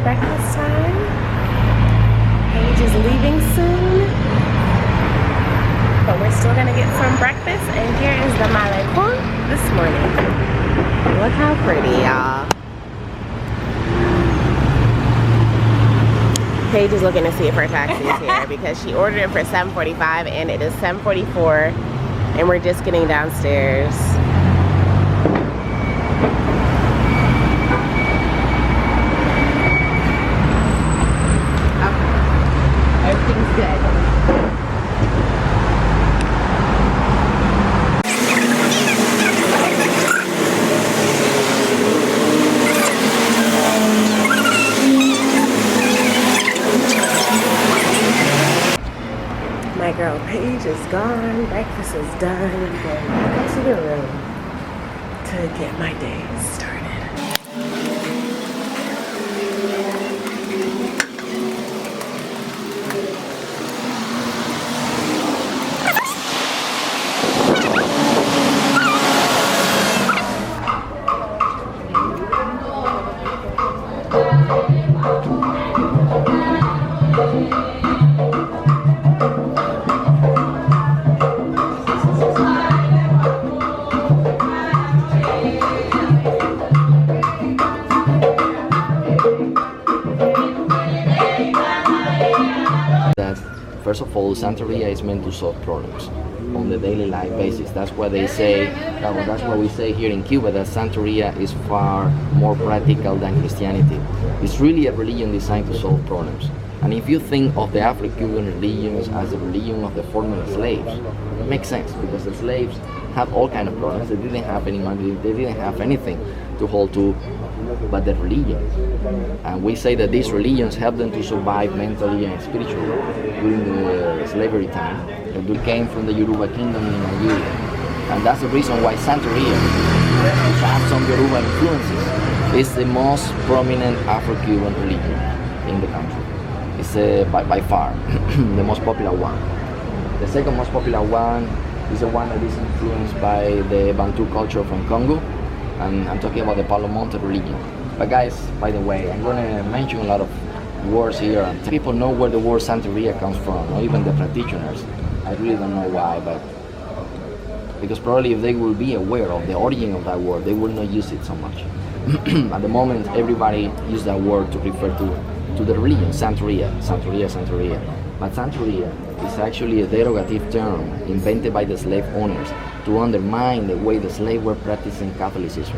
breakfast time. Paige is leaving soon, but we're still gonna get some breakfast. And here is the Malecon this morning. Look how pretty, y'all. Paige is looking to see if her taxi is here because she ordered it for 7:45 and it is 7:44, and we're just getting downstairs. Everything's good. My girl Paige is gone. Breakfast is done. I'm going back to the room to get my day started. First of all, Santeria is meant to solve problems on the daily life basis. That's why they say, that's why we say here in Cuba that Santeria is far more practical than Christianity. It's really a religion designed to solve problems. And if you think of the Afro Cuban religions as the religion of the former slaves, it makes sense because the slaves had all kinds of problems. They didn't have any money, they didn't have anything to hold to but the religion. And we say that these religions help them to survive mentally and spiritually during the slavery time. They came from the Yoruba kingdom in Nigeria. And that's the reason why Santeria, which has some Yoruba influences, is the most prominent Afro-Cuban religion in the country. It's by far the most popular one. The second most popular one is the one that is influenced by the Bantu culture from Congo. And I'm talking about the Palo Monte religion. But guys, by the way, I'm going to mention a lot of words here, and people know where the word Santeria comes from, or even the practitioners. I really don't know why, but because probably if they will be aware of the origin of that word, they will not use it so much. At the moment, everybody uses that word to refer to the religion, Santeria, Santeria, Santeria. But Santeria is actually a derogative term invented by the slave owners to undermine the way the slaves were practicing Catholicism.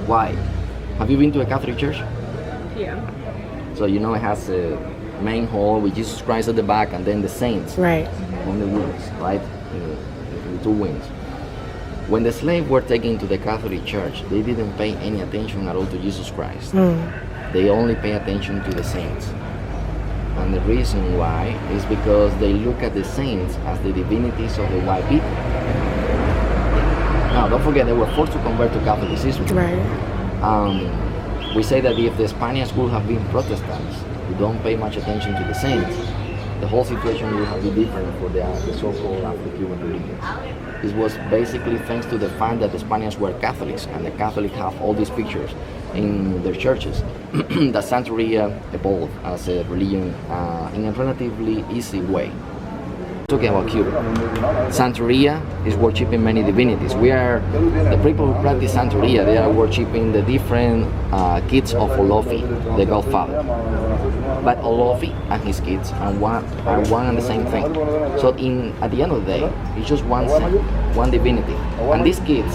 Why? Have you been to a Catholic church? Yeah. So you know it has a main hall with Jesus Christ at the back and then the saints on the wings, right? In the two wings. When the slaves were taken to the Catholic Church, they didn't pay any attention at all to Jesus Christ. They only pay attention to the saints. And the reason why is because they look at the saints as the divinities of the white people. Now, don't forget, they were forced to convert to Catholicism. We say that if the Spaniards would have been Protestants, who don't pay much attention to the saints, the whole situation would have been different for the so-called Afro-Cuban religion. This was basically thanks to the fact that the Spaniards were Catholics, and the Catholics have all these pictures in their churches. That Santeria evolved as a religion in a relatively easy way. Talking about Cuba, Santeria is worshipping many divinities. The people who practice Santeria, they are worshipping the different kids of Olofi, the godfather. But Olofi and his kids are one and the same thing. So at the end of the day, it's just one saint, one divinity. And these kids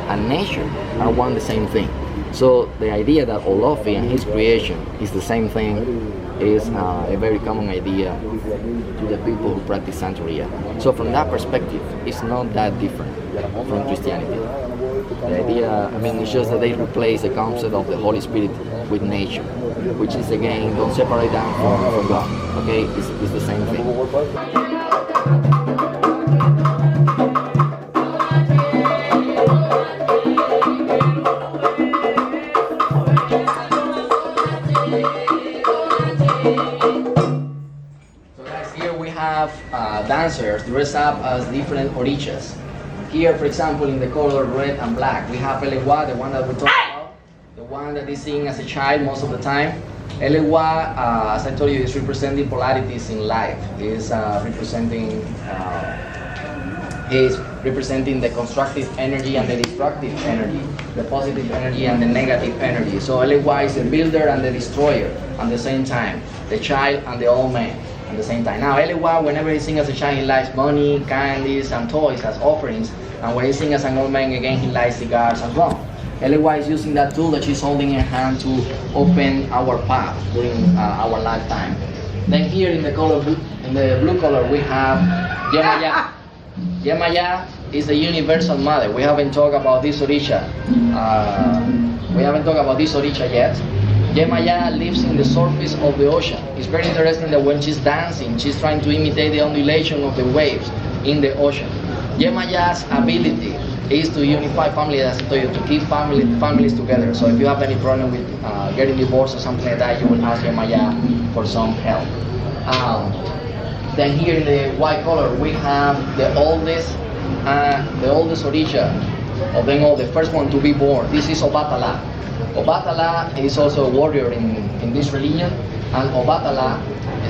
and nature are one and the same thing. So the idea that Olofi and his creation is the same thing is a very common idea to the people who practice Santeria. So from that perspective, it's not that different from Christianity. The idea, it's just that they replace the concept of the Holy Spirit with nature, which is again, don't separate that from God, okay? It's the same thing. Dancers dress up as different orishas. Here, for example, in the color red and black, we have Elewa, the one that we talked about, the one that is seen as a child most of the time. LY, as I told you, is representing polarities in life. Is representing the constructive energy and the destructive energy, the positive energy and the negative energy. So LY is the builder and the destroyer at the same time, the child and the old man at the same time. Now LY, whenever he sings as a child, he likes money, candies, and toys as offerings, and when he sings as an old man, again, he likes cigars and rum. LY is using that tool that she's holding in her hand to open our path during our lifetime. Then here in the blue color, we have Yemaya. Yemaya is the universal mother. We haven't talked about this Orisha. Yet. Yemaya lives in the surface of the ocean. It's very interesting that when she's dancing, she's trying to imitate the undulation of the waves in the ocean. Yemaya's ability is to unify families, as I told you, to keep families together. So if you have any problem with getting divorced or something like that, you will ask Yemaya for some help. Then here in the white color, we have the oldest Orisha of them all, the first one to be born. This is Obatala. Obatala is also a warrior in this religion, and Obatala,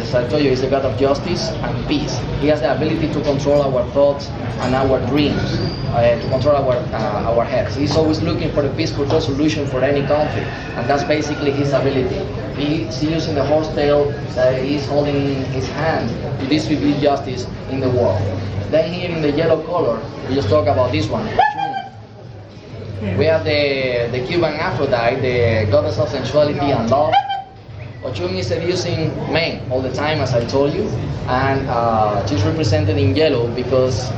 as I told you, is the god of justice and peace. He has the ability to control our thoughts and our dreams, to control our heads. He's always looking for a peaceful solution for any conflict, and that's basically his ability. He's using the horse tail that he's holding in his hand to distribute justice in the world. Then here in the yellow color, we just talk about this one. We have the Cuban Aphrodite, the goddess of sensuality and love. Ochun is seducing men all the time, as I told you, and she's represented in yellow because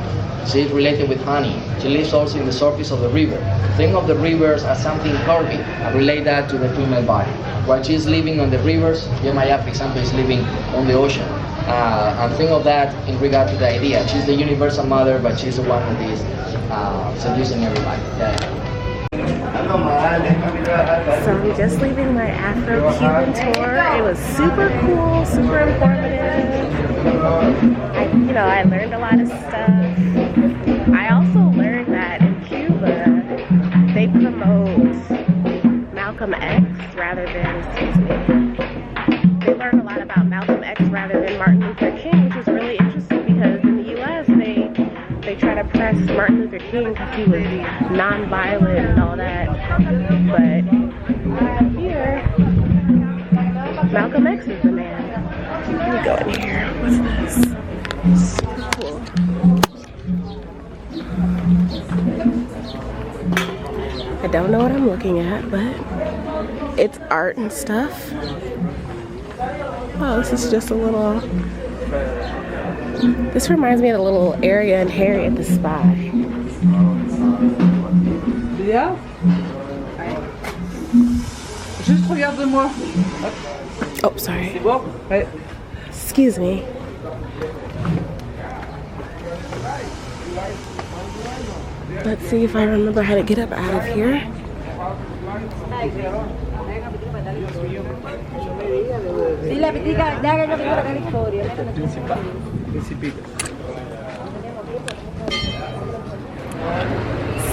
she's related with honey. She lives also in the surface of the river. Think of the rivers as something curvy and relate that to the female body. While she's living on the rivers, Yemaya, for example, is living on the ocean. And think of that in regard to the idea. She's the universal mother, but she's the one who is seducing everybody. Yeah. So I'm just leaving my Afro Cuban tour. It was super cool, super informative. I learned a lot of stuff. I also learned that in Cuba, they promote Malcolm X rather than, they learned a lot about Malcolm X rather than Martin Luther King, which was really interesting because in the U.S. they try to press Martin Luther King because he was non-violent and all that, but here, Malcolm X is the man. Let me go in here. What's this? Super cool. I don't know what I'm looking at, but it's art and stuff. Oh, this is just a little... This reminds me of the little area in Harriet the Spy. Yeah. Juste regarde-moi. Oh, sorry. C'est bon? Ouais. Excuse me. Let's see if I remember how to get up out of here.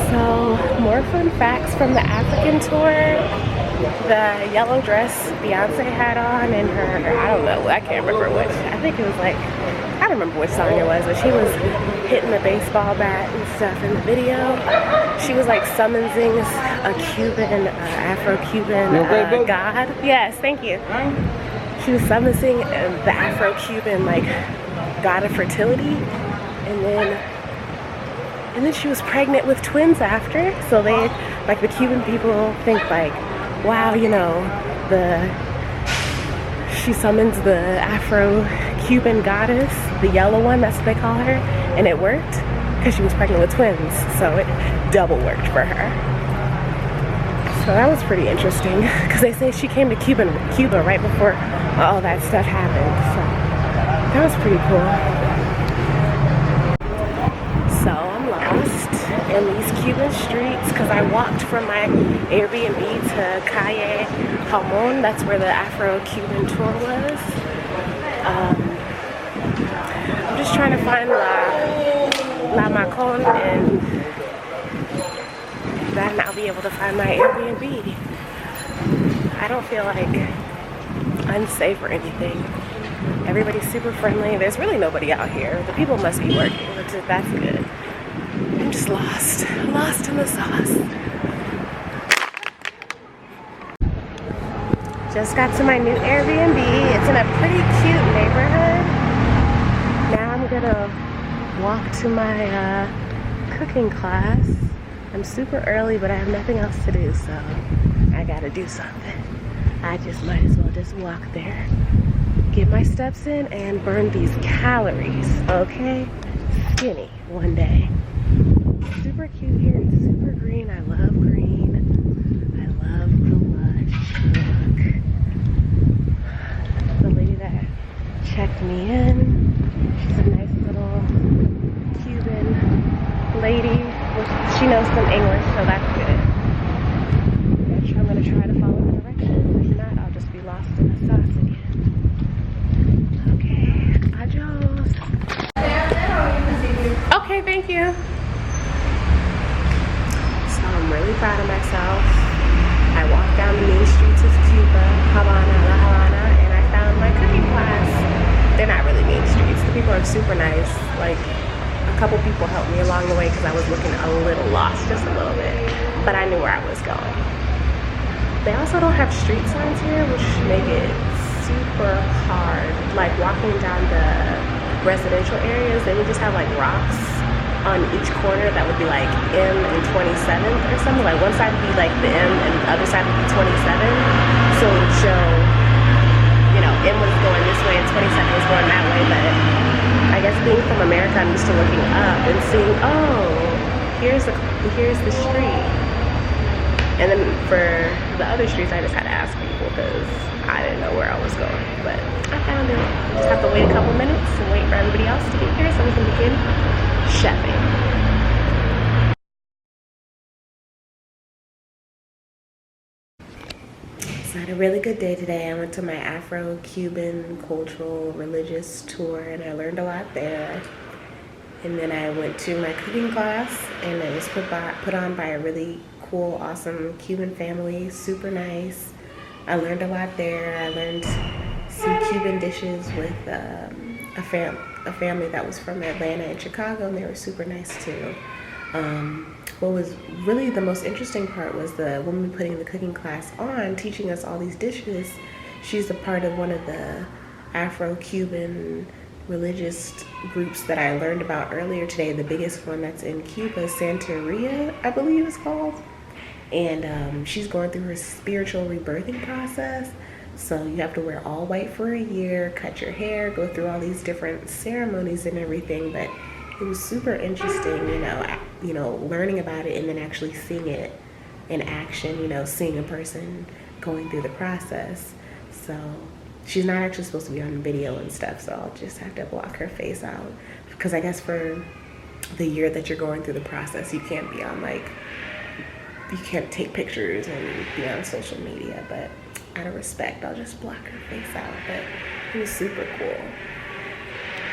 So, more fun facts from the African tour. The yellow dress Beyonce had on and her, I don't know, I can't remember which. I think it was like, I don't remember which song it was, but she was hitting the baseball bat and stuff in the video. She was like summoning a Cuban, Afro Cuban god. Yes, thank you. She was summoning the Afro Cuban like god of fertility, and then she was pregnant with twins after. So they, like the Cuban people think like, wow, she summons the Afro-Cuban goddess, the yellow one, that's what they call her, and it worked because she was pregnant with twins, so it double worked for her. So that was pretty interesting because they say she came to Cuba right before all that stuff happened, so that was pretty cool. So I'm lost in these Cuban streets because I walked from my Airbnb to Calle Jamon. That's where the Afro-Cuban tour was. I'm just trying to find La Malecon, and then I'll be able to find my Airbnb. I don't feel like unsafe or anything. Everybody's super friendly. There's really nobody out here. The people must be working, which is, that's good. I'm just lost in the sauce. Just got to my new Airbnb. It's in a pretty cute neighborhood. Now I'm gonna walk to my cooking class. I'm super early, but I have nothing else to do, so I gotta do something. I just might as well just walk there, get my steps in, and burn these calories, okay? Skinny one day. Super cute here, it's super green. I love green. I love the lush look. The lady that checked me in, she's a nice little Cuban lady. She knows some English, so that's good. I'm gonna try to follow the directions. If not, I'll just be lost in the sauce again. Okay, adios. Okay, thank you. So I'm really proud of myself. I walked down the main streets of Cuba, Habana, La Habana, and I found my cooking class. They're not really main streets. The people are super nice. Like, a couple people helped me along the way because I was looking a little lost, just a little bit. But I knew where I was going. They also don't have street signs here, which make it super hard. Like walking down the residential areas, they would just have like rocks on each corner that would be like M and 27th or something. Like one side would be like the M and the other side would be 27. So it would show, you know, M was going this way and 27 was going that way. But I guess being from America, I'm used to looking up and seeing, oh, here's the street. And then for the other streets, I just had to ask people because I didn't know where I was going. But I found it. Just have to wait a couple minutes and wait for everybody else to get here so we can begin chefing. So I had a really good day today. I went to my Afro Cuban cultural religious tour and I learned a lot there. And then I went to my cooking class and it was put on by a really cool, awesome Cuban family, super nice. I learned a lot there. I learned some Cuban dishes with a family that was from Atlanta and Chicago, and they were super nice too. What was really the most interesting part was the woman putting the cooking class on, teaching us all these dishes. She's a part of one of the Afro Cuban religious groups that I learned about earlier today. The biggest one that's in Cuba, Santeria, I believe it's called. And she's going through her spiritual rebirthing process. So you have to wear all white for a year, cut your hair, go through all these different ceremonies and everything. But it was super interesting, you know, learning about it and then actually seeing it in action, you know, seeing a person going through the process. So she's not actually supposed to be on video and stuff, so I'll just have to block her face out. Because I guess for the year that you're going through the process, you can't be on you can't take pictures and be on social media, but out of respect, I'll just block her face out. But it was super cool.